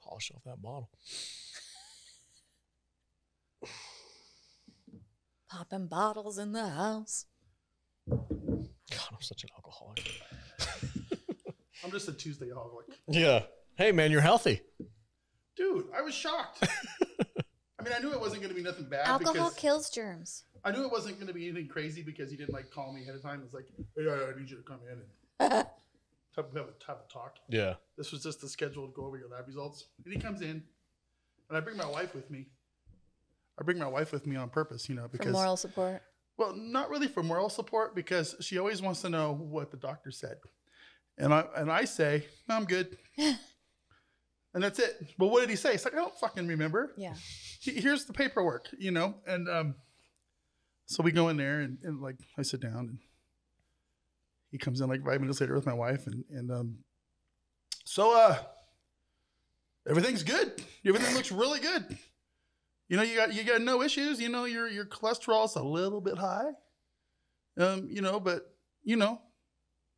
Polish off that bottle. Popping bottles in the house. God, I'm such an alcoholic. I'm just a Tuesday alcoholic. Yeah. Hey, man, you're healthy. Dude, I was shocked. I mean, I knew it wasn't going to be nothing bad. Alcohol kills germs. I knew it wasn't going to be anything crazy because he didn't like call me ahead of time. It was like, hey, I need you to come in and have a talk. Yeah. This was just the schedule to go over your lab results. And he comes in, and I bring my wife with me. I bring my wife with me on purpose, you know, because for moral support. Well, not really for moral support, because she always wants to know what the doctor said, and I say I'm good, and that's it. But what did he say? It's like I don't fucking remember. Yeah. Here's the paperwork, you know, and so we go in there and like I sit down and he comes in like 5 minutes later with my wife and so everything's good. Everything looks really good. You know, you got no issues. You know, your cholesterol's a little bit high. You know, but you know,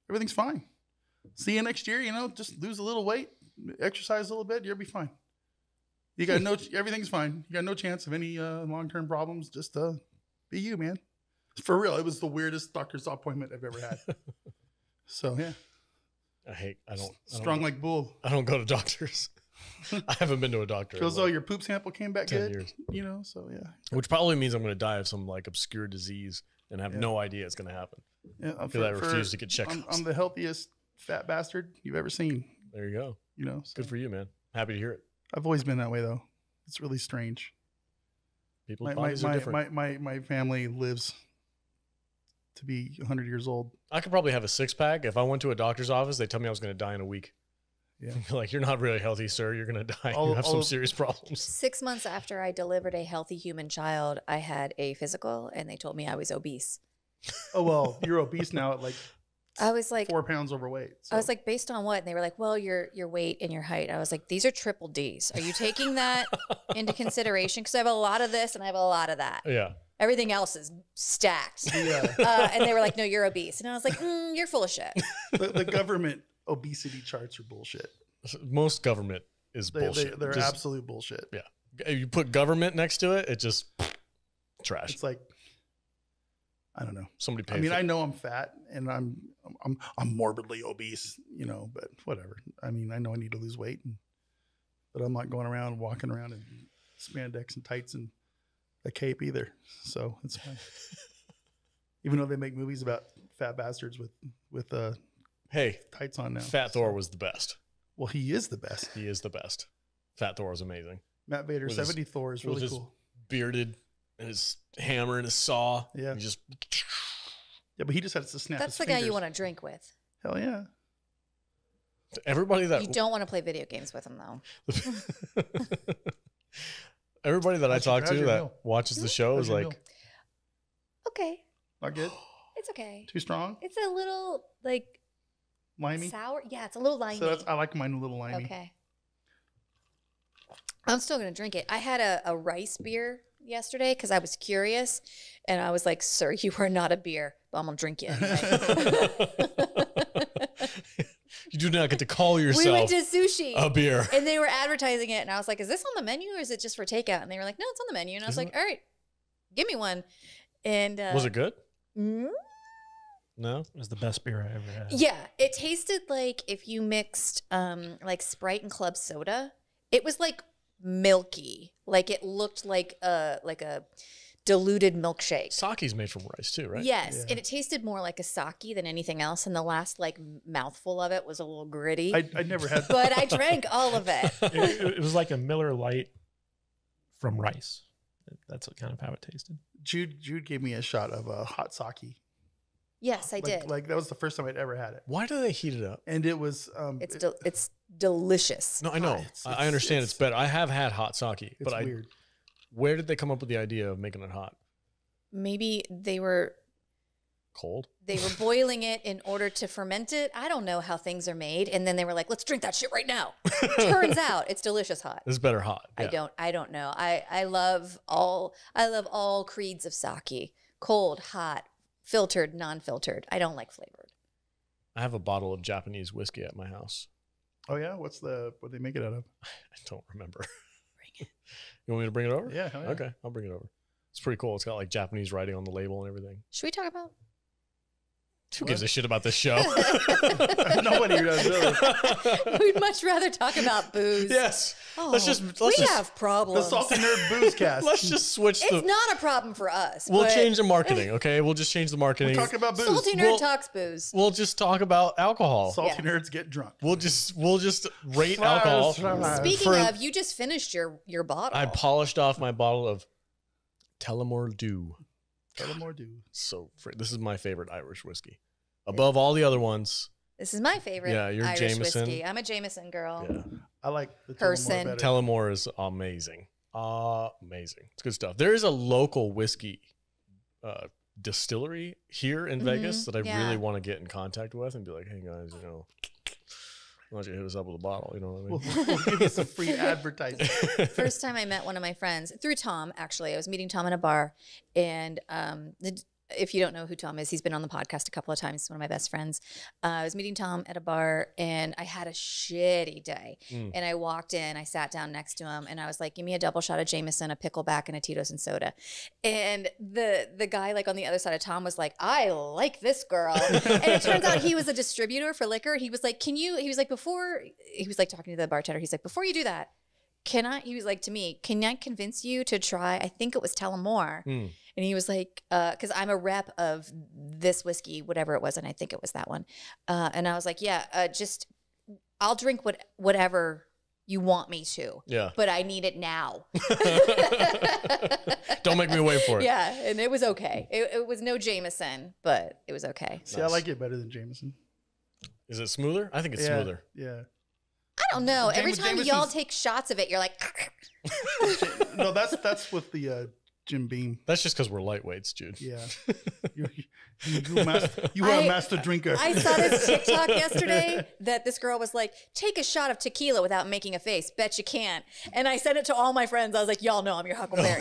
everything's fine. See you next year. You know, just lose a little weight, exercise a little bit, you'll be fine. You got everything's fine. You got no chance of any long-term problems. Just be you, man. For real, it was the weirdest doctor's appointment I've ever had. So yeah, I don't strong like bull. I don't go to doctors. I haven't been to a doctor. Feels though your poop sample came back 10 good. years. You know, so yeah. Which probably means I'm going to die of some like obscure disease and have no idea it's going to happen. Yeah, because I refuse to get checkups. I'm the healthiest fat bastard you've ever seen. There you go. You know, so. Good for you, man. Happy to hear it. I've always been that way though. It's really strange. People's bodies are different. My family lives to be 100 years old. I could probably have a six-pack. If I went to a doctor's office, they tell me I was going to die in a week. Yeah. Like, you're not really healthy, sir. You're going to die. You have some serious problems. 6 months after I delivered a healthy human child, I had a physical, and they told me I was obese. Oh, well, you're obese now at like I was like 4 pounds overweight. So. I was like, based on what? And they were like, well, your weight and your height. I was like, these are triple Ds. Are you taking that into consideration? Because I have a lot of this and I have a lot of that. Yeah. Everything else is stacked. Yeah. And they were like, no, you're obese. And I was like, you're full of shit. The government obesity charts are bullshit. Most government is bullshit. They're absolute bullshit. Yeah. If you put government next to it, it just trash. It's like, I don't know. Somebody paid. I mean, I know I'm fat and I'm morbidly obese, you know, but whatever. I mean, I know I need to lose weight, but I'm not going around walking around in spandex and tights and a cape either. So it's fine. Even though they make movies about fat bastards with hey, tights on now. Fat Thor was the best. Well, he is the best. He is the best. Fat Thor is amazing. Matt Vader, 70 Thor is really cool. Bearded and his hammer and his saw. Yeah. And just. Yeah, but he just had to snap That's his the guy fingers. you want to drink with. Hell yeah. Everybody that you don't want to play video games with him though. Everybody that I talk to that watches the show is like, okay. Not good? It's okay. Too strong? It's a little like limey? Sour? Yeah, it's a little limey. So I like mine a little limey. Okay. I'm still going to drink it. I had a rice beer yesterday because I was curious. And I was like, sir, you are not a beer, but I'm going to drink you anyway. You do not get to call yourself we went to sushi a beer. And they were advertising it. And I was like, is this on the menu or is it just for takeout? And they were like, no, it's on the menu. And I was like, all right, give me one. And was it good? Mm-hmm. No, it was the best beer I ever had. Yeah, it tasted like if you mixed like Sprite and club soda. It was like milky, like it looked like a diluted milkshake. Sake's made from rice too, right? Yes, Yeah. and it tasted more like a sake than anything else. And the last like mouthful of it was a little gritty. I never had, but I drank all of it. It was like a Miller Lite from rice. That's kind of how it tasted. Jude gave me a shot of hot sake. Yes, I did. Like that was the first time I'd ever had it. Why do they heat it up? And it was it's delicious. No, I know. I understand it's better. I have had hot sake, but weird. Where did they come up with the idea of making it hot? Maybe they were cold. They were boiling it in order to ferment it. I don't know how things are made. And then they were like, let's drink that shit right now. Turns out it's delicious hot. It's better hot. Yeah. I don't know. I love all creeds of sake. Cold, hot, filtered, non-filtered. I don't like flavored. I have a bottle of Japanese whiskey at my house. Oh yeah, what they make it out of? I don't remember. Bring it. You want me to bring it over? Yeah, hell yeah. Okay, I'll bring it over. It's pretty cool. It's got like Japanese writing on the label and everything. Should we talk about? Who gives a shit about this show? Nobody does really. We'd much rather talk about booze. Yes. Oh, let's just have The problems. Salty Nerd Booze Cast. let's just switch It's not a problem for us. We'll but change the marketing, okay? We'll just change the marketing. We're talking about booze. Salty Nerd We'll- talks booze. We'll just talk about alcohol. Salty Yeah. Nerds get drunk. We'll just rate alcohol. Speaking of, you just finished your bottle. I polished off my bottle of Tullamore Dew. Tullamore Dew. So this is my favorite Irish whiskey. Above all the other ones. This is my favorite. Yeah, you're Irish Jameson. whiskey. I'm a Jameson girl. Yeah. I like the Person. Tullamore better. Tullamore is amazing. Amazing. It's good stuff. There is a local whiskey distillery here in Vegas that I yeah. really want to get in contact with and be like, hey guys, why don't you hit us up with a bottle? You know what I mean? We'll give you some free advertising. First time I met one of my friends through Tom. Actually, I was meeting Tom in a bar, and if you don't know who Tom is, he's been on the podcast a couple of times. He's one of my best friends. I was meeting Tom at a bar, and I had a shitty day. And I walked in, I sat down next to him, and I was like, give me a double shot of Jameson, a pickleback, and a Tito's and soda. And the guy like on the other side of Tom was like, I like this girl. And it turns out he was a distributor for liquor. He was like, he was like, talking to the bartender, he's like, before you do that, he was like to me, can I convince you to try, I think it was Tullamore. And he was like, because I'm a rep of this whiskey, whatever it was, and I think it was that one. And I was like, yeah, I'll drink whatever you want me to. Yeah. But I need it now. Don't make me wait for it. Yeah, and it was okay. It was no Jameson, but it was okay. See, I like it better than Jameson. Is it smoother? I think it's smoother. Yeah. I don't know. Every time y'all Jameson's- take shots of it, you're like, No, that's with the Jim Beam. That's just because we're lightweights, Jude. Yeah. You are a master drinker. I saw this TikTok yesterday that this girl was like, take a shot of tequila without making a face. Bet you can't. And I sent it to all my friends. I was like, y'all know I'm your Huckleberry.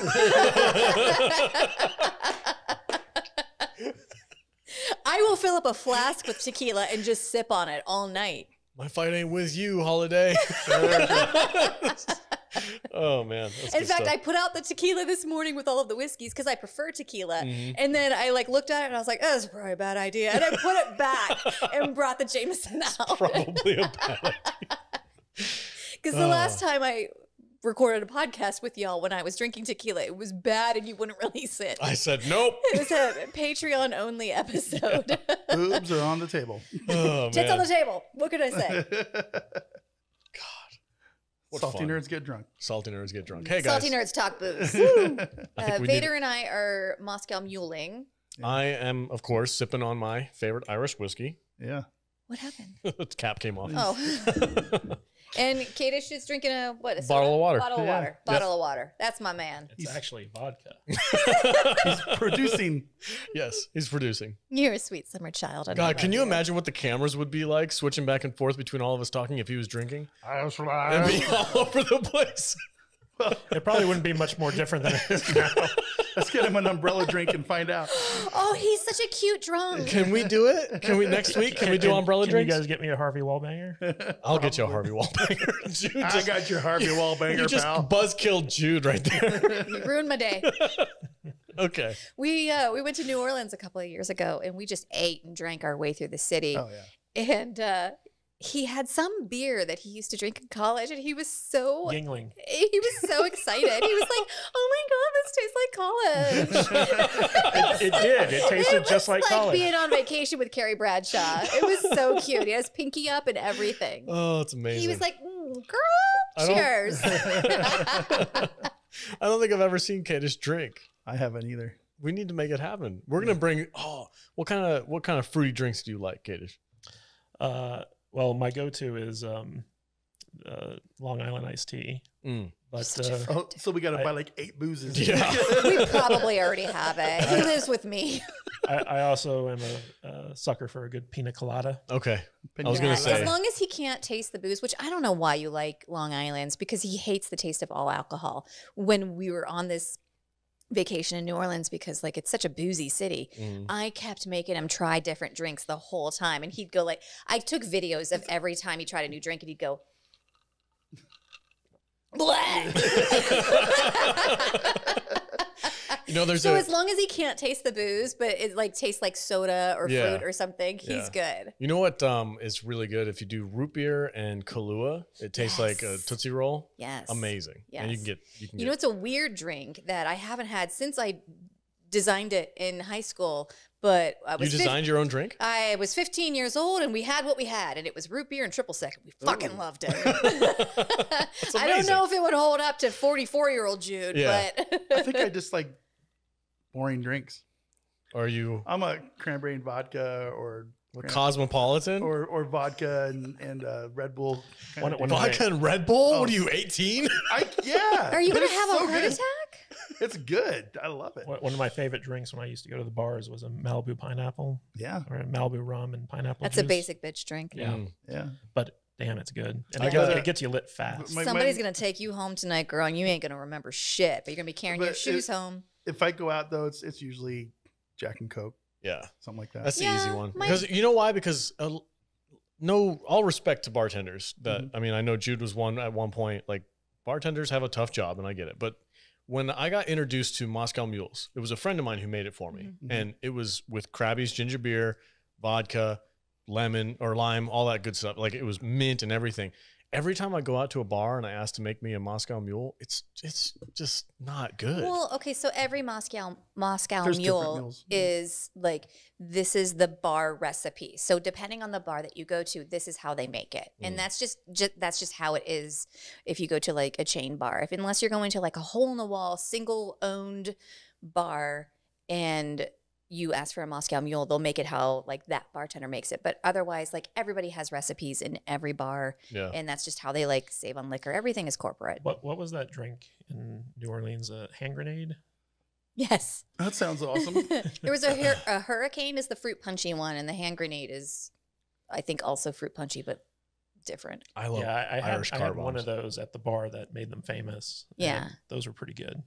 I will fill up a flask with tequila and just sip on it all night. My fight ain't with you, Holiday. Oh, man. That's In good fact, stuff. I put out the tequila this morning with all of the whiskeys because I prefer tequila. Mm-hmm. And then I looked at it and I was like, oh, that's probably a bad idea. And I put it back and brought the Jameson out. Probably a bad idea. Because the last time I recorded a podcast with y'all when I was drinking tequila, it was bad and you wouldn't release it. I said nope. It was a Patreon only episode. Boobs are on the table. Oh, Tits on man. the table. What could I say? What Salty fun. Nerds get drunk. Salty nerds get drunk. Hey, guys. Salty nerds talk booze. I think we Vader and I are Moscow muling. I am, of course, sipping on my favorite Irish whiskey. Yeah. What happened? The cap came off. Oh. And Kadish is drinking a Bottle of soda? water. Bottle of Yeah. water. Bottle of water. That's my man. It's actually vodka. He's producing. Yes, he's producing. You're a sweet summer child. I God, love can you you. imagine what the cameras would be like switching back and forth between all of us talking if he was drinking? I was It'd be all over the place. It probably wouldn't be much more different than it is now. Let's get him an umbrella drink and find out. Oh, he's such a cute drunk. Can we do it? Can we next week? Can we do umbrella Can drinks? you guys get me a Harvey Wallbanger? I'll get you a Harvey Wallbanger. Jude I just, got your Harvey Wallbanger, you just pal. buzzkilled Jude right there. You ruined my day. Okay. We went to New Orleans a couple of years ago and we just ate and drank our way through the city. Oh, yeah. And he had some beer that he used to drink in college and he was so Yingling. he was so excited. He was like, "Oh my god, this tastes like college." It did. It tasted It just was like college. being on vacation with Carrie Bradshaw. It was so cute. He has pinky up and everything. Oh, it's amazing. He was like, I "Girl, don't- cheers." I don't think I've ever seen Kadish drink. I haven't either. We need to make it happen. We're gonna bring. Oh, what kind of fruity drinks do you like, Kadish? Well, my go-to is Long Island iced tea. But Oh, so we got to buy like 8 boozes. Yeah. We probably already have it. He lives with me. I also am a sucker for a good pina colada. Okay. Pina I was gonna Yeah, say. as long as he can't taste the booze, which I don't know why you like Long Island's, because he hates the taste of all alcohol. When we were on this vacation in New Orleans because like it's such a boozy city. I kept making him try different drinks the whole time, and he'd go like, I took videos of every time he tried a new drink, and he'd go, "Bleh." You know, there's so as long as he can't taste the booze, but it like tastes like soda or Yeah. fruit or something, he's good. You know what is really good? If you do root beer and Kahlua, it tastes like a Tootsie Roll. Yes. Amazing. And you Yes. can You know, it's a weird drink that I haven't had since I designed it in high school. But I was you designed your own drink? I was 15 years old, and we had what we had, and it was root beer and triple sec. We fucking loved it. I don't know if it would hold up to 44-year-old Jude, but I think I just like boring drinks. Are you I'm a cranberry and vodka or cosmopolitan? or vodka and Red Bull. One of Vodka and Red Bull? What are you, 18? Yeah. are you But going to it's have so a heart good. attack? It's good. I love it. One of my favorite drinks when I used to go to the bars was a Malibu pineapple Yeah. or a Malibu rum and pineapple That's juice. a basic bitch drink. Yeah. Yeah. But damn, it's good. And I it, gotta- it gets you lit fast. Somebody's going to take you home tonight, girl, and you ain't going to remember shit, but you're going to be carrying your But shoes home. If I go out though, it's usually Jack and Coke, Yeah. something like that. That's the Yeah, easy one. my- Because you know why? Because no, all respect to bartenders. That Mhm. I mean, I know Jude was one at one point. Like bartenders have a tough job, and I get it. But when I got introduced to Moscow Mules, it was a friend of mine who made it for me, Mhm. and it was with Krabby's ginger beer, vodka, lemon or lime, all that good stuff. Like it was mint and everything. Every time I go out to a bar and I ask to make me a Moscow Mule, it's just not good. Well, okay, so every Moscow There's different Mule mules. is like, this is the bar recipe. So depending on the bar that you go to, this is how they make it, and that's just how it is. If you go to like a chain bar, unless you're going to like a hole in the wall, single owned bar, and you ask for a Moscow Mule, they'll make it how like that bartender makes it. But otherwise, like everybody has recipes in every bar, Yeah. and that's just how they like save on liquor. Everything is corporate. What was that drink in New Orleans? A hand grenade? Yes. That sounds awesome. There was a hurricane is the fruit punchy one, and the hand grenade is, I think, also fruit punchy, but different. I love Yeah, I Irish had car one bombs. of those at the bar that made them famous. Yeah. and those were pretty good.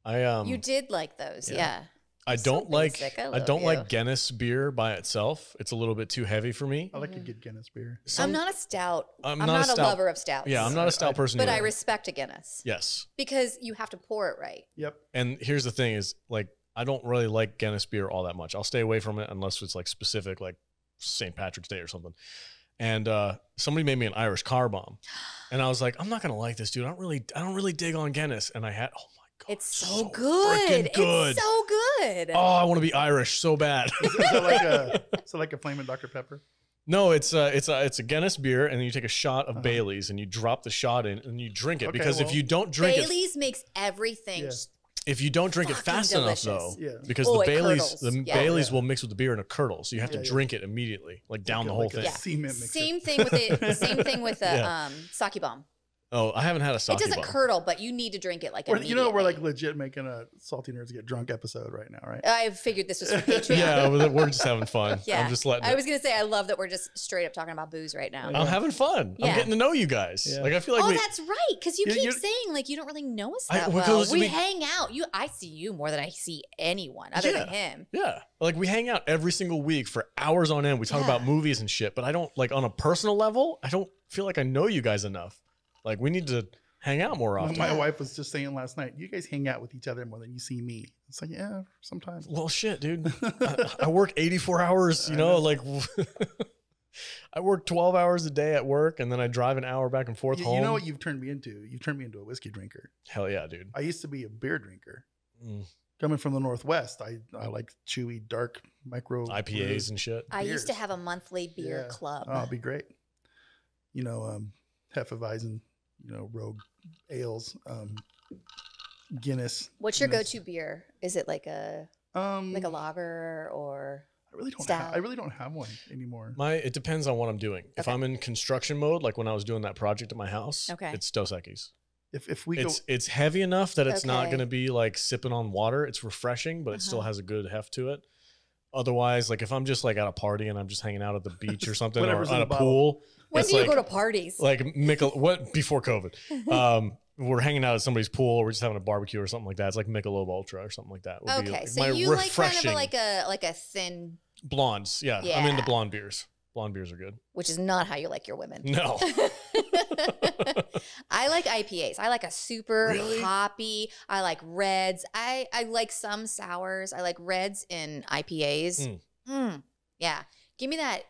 You did like those, yeah. I So don't like basic. I I love don't you. like Guinness beer by itself. It's a little bit too heavy for me. I like a good Guinness beer. Some- I'm not a stout. I'm I'm not a not a stout- lover of stouts. Yeah, I'm not a stout person But I either. respect a Guinness Yes. because you have to pour it right. Yep. And here's the thing is like I don't really like Guinness beer all that much. I'll stay away from it unless it's like specific, like St. Patrick's Day or something. And somebody made me an Irish car bomb. And I was like, I'm not gonna like this, dude. I don't really dig on Guinness. And I had oh my god. It's so good. freaking good. It's so good. Oh, I want to be Irish so bad. Is that like a flaming Dr. Pepper? No, it's a Guinness beer, and then you take a shot of Bailey's, and you drop the shot in, and you drink it. Okay, because if well, you don't drink it, Bailey's makes everything. Yeah. if you don't drink it fucking fast delicious. enough, though, Yeah. because Oh, the it Bailey's curdles. Yeah. Bailey's Yeah. will mix with the beer and a curdle, so you have to Yeah, yeah. drink it immediately, like down the whole Like a thing. Yeah. cement mixer. Same thing with it. Same thing with the Yeah. sake bomb. Oh, I haven't had a sake It doesn't bomb. curdle, but you need to drink it like We're, immediately. you know, we're like legit making a Salty Nerds Get Drunk episode right now, right? I figured this was for Patreon. Yeah, we're just having fun. Yeah. I'm just letting. I it. was gonna say I love that we're just straight up talking about booze right now. I'm having fun. Yeah. I'm getting to know you guys. Yeah. Like I feel like Oh, we. that's right. Because you You- keep you- saying like you don't really know us I- that because well. We we- hang out. I see you more than I see anyone other than him. Yeah. Like we hang out every single week for hours on end. We talk about Yeah. movies and shit, but I don't like on a personal level, I don't feel like I know you guys enough. Like we need to hang out more often. My wife was just saying last night, you guys hang out with each other more than you see me. It's like, yeah, sometimes. Well, shit, dude. I work 84 hours, you know, like I work 12 hours a day at work and then I drive an hour back and forth home. You know what you've turned me into? You've turned me into a whiskey drinker. Hell yeah, dude. I used to be a beer drinker. Mm. Coming from the Northwest, I like chewy, dark, micro IPAs and shit. I used to beers. have a monthly beer Yeah. club. Oh, it'd be great. You know, Hefeweizen, you know, Rogue Ales, Guinness. What's your Guinness. go-to beer? Is it like a lager or? I really don't. stout? I really don't have one anymore. It depends on what I'm doing. If Okay. I'm in construction mode, like when I was doing that project at my house, Okay. it's Dos Equis. If we go, It's heavy enough that it's not Okay. going to be like sipping on water. It's refreshing, but it still Uh-huh. has a good heft to it. Otherwise, like if I'm just like at a party and I'm just hanging out at the beach or something or Whatever's in on the a bottle. pool, When it's do you like, go to parties? like what before COVID? we're hanging out at somebody's pool or we're just having a barbecue or something like that. It's like Michelob Ultra or something like that. Would be Okay, like so my you like kind of refreshing- like a thin, blondes. Yeah, I'm Yeah. into blonde beers. Blonde beers are good. which is not how you like your women. No. I like IPAs. I like a super Really? hoppy. I like reds. I like some sours. I like reds in IPAs. Yeah. Give me that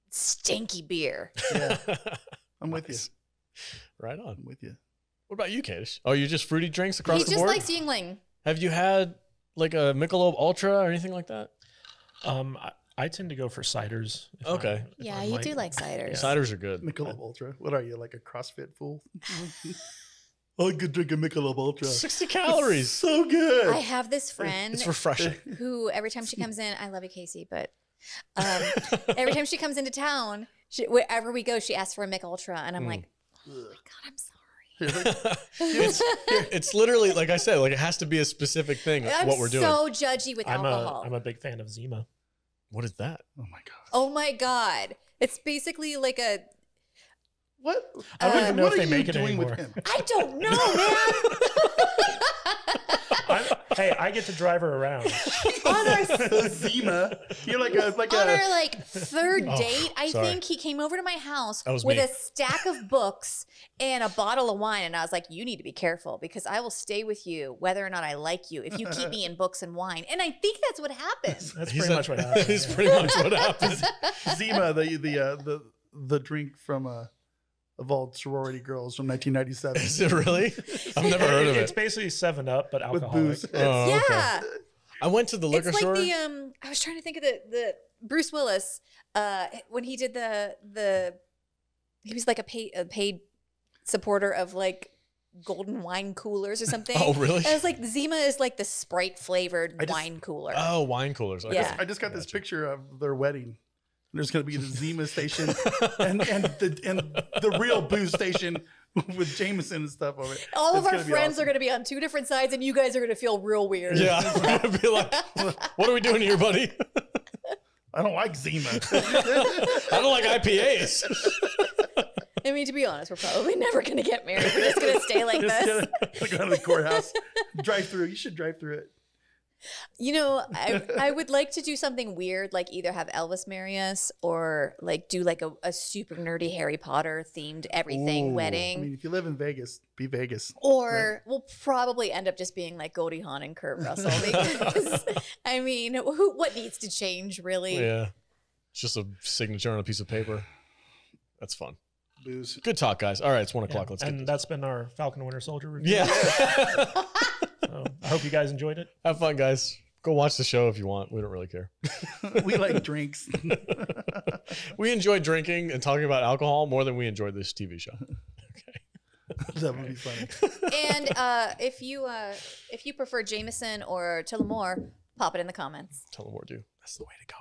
stinky beer. Yeah, I'm with you. Nice. Right on. I'm with you. What about you, Kadish? Oh, you just fruity drinks across He the just board? likes Yingling. Have you had like a Michelob Ultra or anything like that? I tend to go for ciders. if Okay. I'm- if Yeah, I'm you do like ciders. Yeah. Ciders are good. Michelob Ultra. What are you, like a CrossFit fool? I could drink a Michelob Ultra. 60 calories. So good. I have this friend It's refreshing. who every time she comes in, I love you, Casey, but every time she comes into town, wherever we go, she asks for a Mick Ultra, and I'm like, oh my God, I'm sorry. It's literally, like I said, like it has to be a specific thing, I'm what we're doing. so judgy with I'm alcohol. a big fan of Zima. What is that? Oh my god. Oh my God. It's basically like a, What? I don't even know what if are they you make it doing anymore. with him? I don't know, man. Hey, I get to drive her around. On our Zima. You're like a on our like third Oh, date, I sorry. think he came over to my house That was with me. a stack of books and a bottle of wine. And I was like, you need to be careful because I will stay with you whether or not I like you if you keep me in books and wine. And I think that's what happened. That's He's pretty a- much what happened. It's yeah. pretty much what happens. Zima, the drink from of all sorority girls from 1997 Is it really? I've never heard of It's it. basically 7-Up, but with alcoholic. booze. Oh, okay. Yeah. I went to the liquor It's like store. the I was trying to think of the Bruce Willis when he did the he was like a paid supporter of like golden wine coolers or something. Oh, really? And I was like, Zima is like the Sprite flavored I just- wine cooler. Oh, wine coolers. Okay. Yeah. I just got this Gotcha. picture of their wedding. There's going to be the Zima station and the real booze station with Jameson and stuff over it. All of It's our gonna be friends awesome. are going to be on two different sides, and you guys are going to feel real weird. Yeah, we're gonna be like, what are we doing here, buddy? I don't like Zima. I don't like IPAs. I mean, to be honest, we're probably never going to get married. We're just going to stay like Just this. gonna go to the courthouse. Drive through. You should drive through it. You know, I would like to do something weird, like either have Elvis marry us or like do like a super nerdy Harry Potter themed everything Ooh. I wedding. mean, if you live in Vegas, be Vegas. Or we'll probably end up just being like Goldie Hawn and Kurt Russell because, I mean, what needs to change really? Yeah. It's just a signature on a piece of paper. That's fun. Booze. Good talk, guys. All right, it's 1 Yeah, o'clock. Let's and get that's been our Falcon and Winter Soldier review. Yeah. So I hope you guys enjoyed it. Have fun, guys. Go watch the show if you want. We don't really care. We like drinks. We enjoy drinking and talking about alcohol more than we enjoyed this TV show. That would be funny. And if you prefer Jameson or Tullamore, pop it in the comments. Tell them more, dude. That's the way to go.